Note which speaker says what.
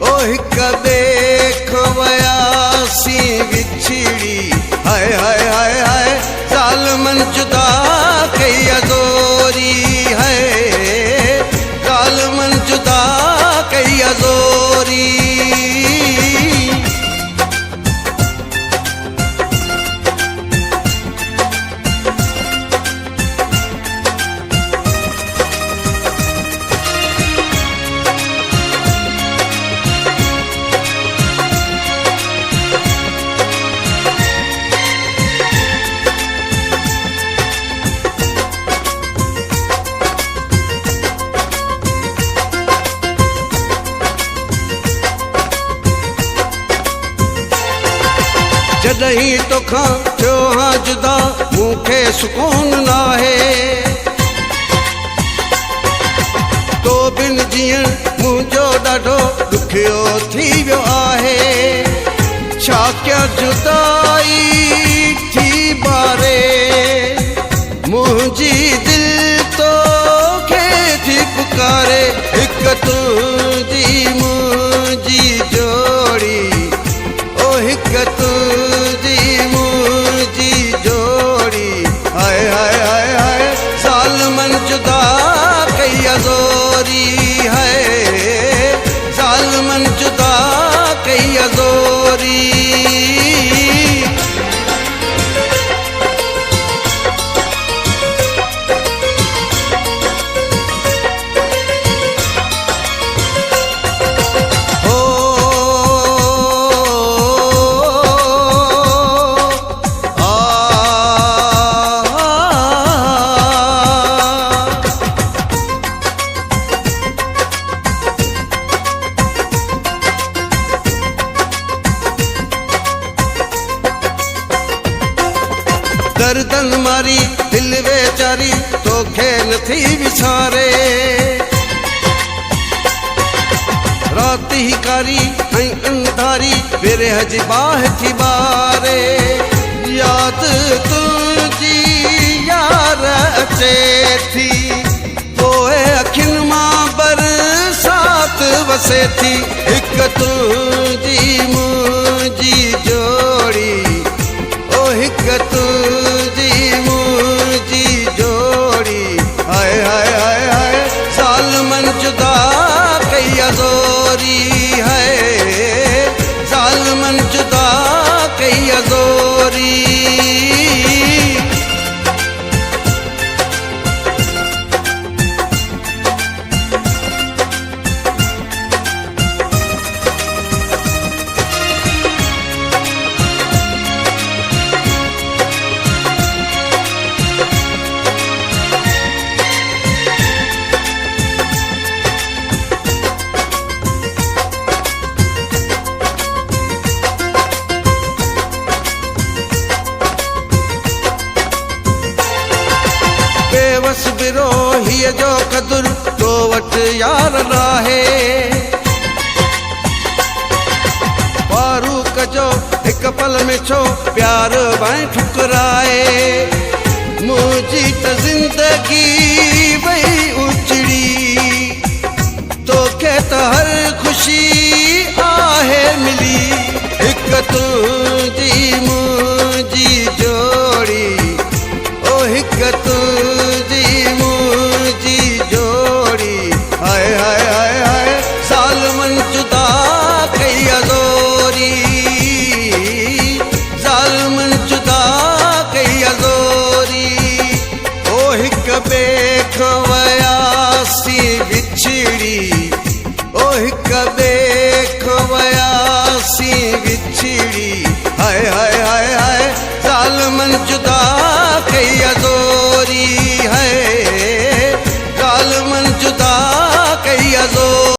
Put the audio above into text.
Speaker 1: ओ हिक ॿिए खां वयासीं विछड़ी हाय हाय हाय हाय ज़ालिमनि जुदा कई अज़ोरी है ज़ालिमनि जुदा कई अज़ोरी जॾहिं तोखां थियो हाँ जुदा मूंखे सुकून नाहे तो बिन जीअण मुंहिंजो ॾाढो ॾुखियो थी वियो आहे छा कयां जुदाई थी ॿारे मुंहिंजी दिलि तोखे थी पुकारे हिक तुंहिंजी मुंहिंजी जोड़ी ओ हिक तुंहिंजी मुंहिंजी जोड़ी हाय हाय हाय हाय ज़ालिमनि जुदा कई अज़ोरी है ज़ालिमनि जुदा कई अज़ोरी गर्दन मारी दिल वेचारी तोखे नथी विसारे रात ही कारी ऐं अंधारी विरह जी बाह थी ॿारे याद तुंहिंजी यार अचे थी पोइ अखियुनि मां बरसात वसे थी हिक तुंहिंजी मुंहिंजी जोड़ी ओ हिक तुंहिंजी मुंहिंजी जोड़ी हाय हाय हाय हाय ज़ालिमनि जुदा कई अज़ोरी है ज़ालिमनि जुदा कई अज़ोरी बेवस बिरोहीअ जो क़दुरु तो वटि यार नाहे फारूक जो हिक पल में छो प्यार बांहि ठुकराए मुंहिंजी त ज़िंदगी वई उजड़ी तोखे त हर ख़ुशी आहे मिली हिक तुंहिंजी मुंहिंजी जोड़ी ओ हिक तुंहिंजी मुंहिंजी जोड़ी हाय हाय हाय हाय ज़ालिमनि जुदा कई अज़ोरी ज़ालिमनि जुदा कई अज़ोरी ओ हिक ॿिए खां वयासीं विछड़ी ओ हिक ॿिए खां वयासीं विछड़ी हाय हाय हाय हाय ज़ालिमनि जुदा कई अज़ोरी